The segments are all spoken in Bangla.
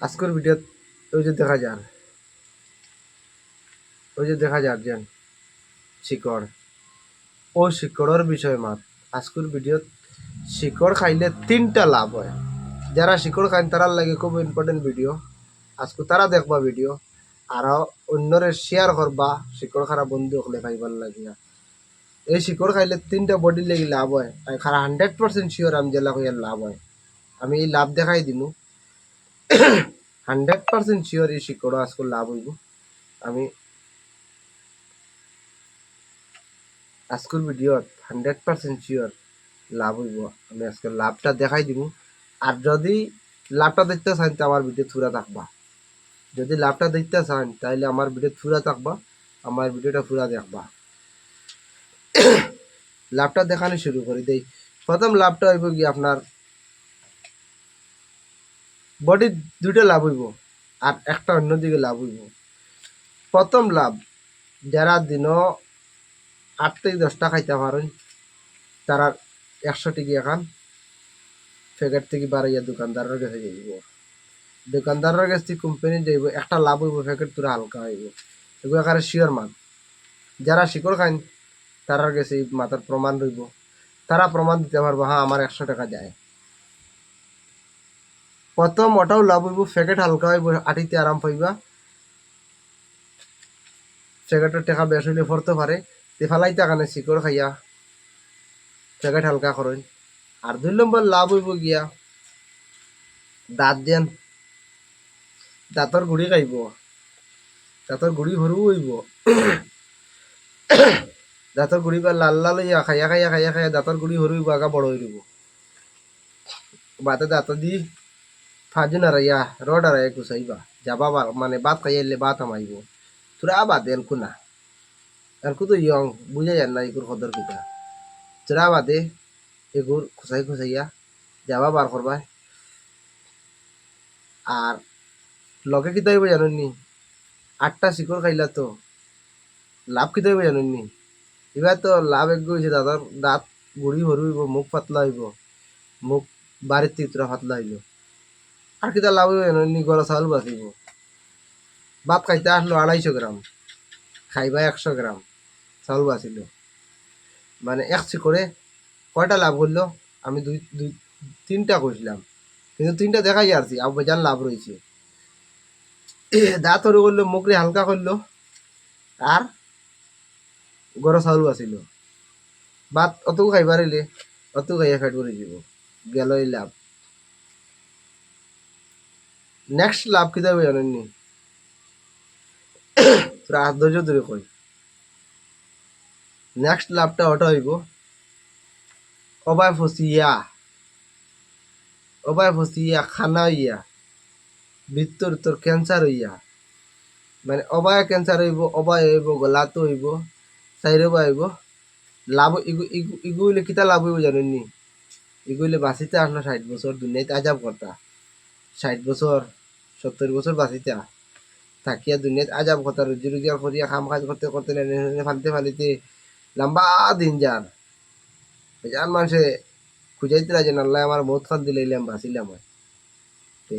আজকের ভিডিওত ওই যে দেখা যার যেন শিকড় ও শিকড়ের বিষয় মাত আজকের ভিডিওত শিকড় খাইলে 3টা লাভ হয়। যারা শিকড় খান তারার লাগে খুব ইম্পর্টেন্ট ভিডিও। আজকে তারা দেখবা ভিডিও আর অন্যরে শেয়ার করবা শিকড় খারা বন্ধু হলে খাইবার লাগিয়া। এই শিকড় খাইলে 3টা বডি লাগি লাভ হয়। খারা 100% শিওর আমি জেলা কইয়ার লাভ হয়। আমি এই লাভ দেখাই দিমু 100% শিওর এই শিকড় আজকে লাভ হইব। আমি আজকের ভিডিওত 100% শিওর লাভ হইব। আমি আজকে লাভটা দেখাই দিব। আর যদি লাভটা দেখতে চান তো আমার ভিডিও পুরা থাকবা। যদি লাভটা দেখতে চান তাহলে আমার ভিডিও পুরা থাকবা, আমার ভিডিওটা পুরা দেখবা। লাভটা দেখানো শুরু করি দেই। প্রথম লাভটা হইব কি আপনার বডি 2টা লাভ হইব আর একটা অন্যদিকে লাভ হইব। প্রথম লাভ যারা দিনও 8 থেকে 10টা খাইতে পারেন তারা 100 টিকি খান প্যাকেট থেকে বাড়াইয়া দোকানদারের কাছে যাইব। দোকানদারের কাছ থেকে কোম্পানি যাইব, একটা লাভ হইব, প্যাকেট পুরো হালকা হইব। এগুলো এখানে শিওর মান। যারা শিকড় খান তারার কাছে মাথার প্রমাণ রইব, তারা প্রমাণ দিতে পারবো হ্যাঁ আমার 100 টাকা যায়। প্রথম ওটাও লাভ হইব, প্যাকেট হালকা হইব, আটিতে আরাম পাইবা। প্যাকেটের টাকা বেশ হইলে পড়তে পারে তে ফেলাইতে কানে শিকড় খাইয়া প্যাকেট হালকা করেন। আর 2 নম্বর লাভ হইব গিয়া দাঁত দেন, দাঁতর গুড়ি খাইব, দাঁতর গুড়ি সরু হইব। দাঁতর গুড়ি বা লাল লাল হইয়া খাইয়া খাইয়া খাইয়া খাইয়া দাঁতর গুড়ি সরু হইব, আগা বড় হইব। বাতে দাঁত দি ফাজু নারাইয়া রড আরাইয়া কুচাইবা যাবা মানে ভাত খাইয়া এলে ভাত আমাইব তোরা বাদে এলকু না, এলকু তো ইয়ং বুঝা যান না এগুর খদর কিতা। তোরা বাদে এগুর খুচাই খুচাইয়া যাবা বার করবা। আর লগে কিতা হইব জানেন নি, 8টা শিকড় খাইলা তো লাভ কিতা হইব জানেন নি। এবার তো লাভ এক হয়েছে দাদার দাঁত গুড়ি সরু হইব, মুখ পাতলা হইব, মুখ বাড়ির থেকে তোরা পাতলা হইব। আর কিতা লাভ হইব জানেন নি, গলা চাউল বাঁচিব। ভাত খাইতে আসলো 250 গ্রাম, খাইবা 100 গ্রাম, চাউল বাঁচিল। মানে এক শিকড়ে কয়টা লাভ করলো, আমি 3টা কইছিলাম কিন্তু 3টা দেখাই আসছি আব্বাজান লাভ রয়েছে। দাঁত সরু করলো, মুখরে হালকা করলো আর গরম চাউল বাঁচিল। ভাত অতও খাইবার হইলে অত খাইয়া ফেট করে যাব, গেল এই লাভ। নেক্সট লাভ কিতা হইব জানেন নি, তোরা হাত ধৈর্য ধরে কই। নেক্সট লাভটা ওটা হইব অবায় ফসিয়া খানা হইয়া ভিতর তোর ক্যান্সার হইয়া, মানে অবায় ক্যান্সার হইব, অবায় হইব, গলাতো হইব, চাইরবা হইব। লাভ ইগুইলে কিতা লাভ হইব জানেন নি, এগুলি বাঁচিতে আসলো 60 বছর দুনিয়াতে আজাব কথা। 60 বছর 70 বছর বাঁচিতে থাকিয়া দুনিয়াত আজাব কথা, রুজি রোজগার করিয়া কাম কাজ করতে করতে ফালিতে ফালিতে লম্বা দিন যান। যান মানুষে খুঁজাইতে রাজে আল্লাহ আমার বহুত খান দিলাইলাম বাঁচিলাম হয়। তে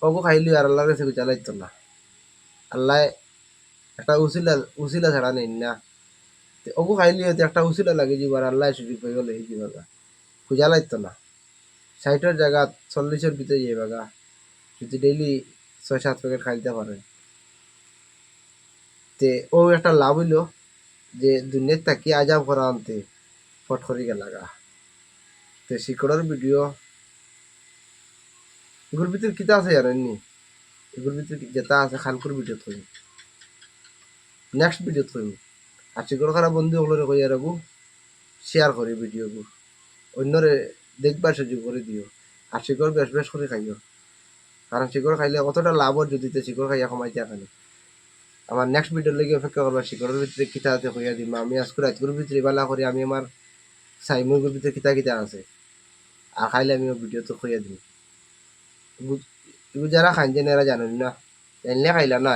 অগু খাইলি আর আল্লাহর কাছে খুঁজা লাগতো না। আল্লাহ একটা উচিলা ছাড়া নেই না। অগু খাইলি হয়তো একটা উচিলা লাগে যাবার, আল্লাহ সুযোগ হয়ে গেলে যাবা খুঁজা লাগতো না। 60-এর জায়গা 40-এর ভিতরে যাইবাগা যদি ডেইলি 6-7 প্যাকেট খাইতে পারে। তে ও একটা লাভ হইল যে দুনিয়ার তাকি আজাব করা আনতে ফট করি গেলাগা। তে শিকড়ের ভিডিও এগুলোর ভিতরে কিতা আছে জানেননি, এগুলোর ভিতরে যেটা আছে খালকুর ভিডিও থই, নেক্সট ভিডিও থই। আর শিকড় খারাপ বন্ধু ওগুলো কইয়া রাখবো, শেয়ার করি ভিডিওগুলো অন্যরে দেখবার সুযোগ করে দিও। আর শিকড় বেশ বেশ করে খাইও, কারণ শিকড় খাইলে কতটা লাভ যদি শিকড় খাইয়া কমাইতে এখানে। আমার নেক্সট ভিডিওর লেগে অপেক্ষা করবা, শিকড়ের ভিতরে কিতা আছে কইয়া দিম। আমি আজকে রাতগুলোর ভিতরে বালা করে আমি আমার সাইমুর ভিতরে কিতা কিতা আছে আর খাইলে আমি ভিডিও তো কইয়া দিম। এগুলো যারা খাইছেন এরা জানেন না, জানলে খাইলা না।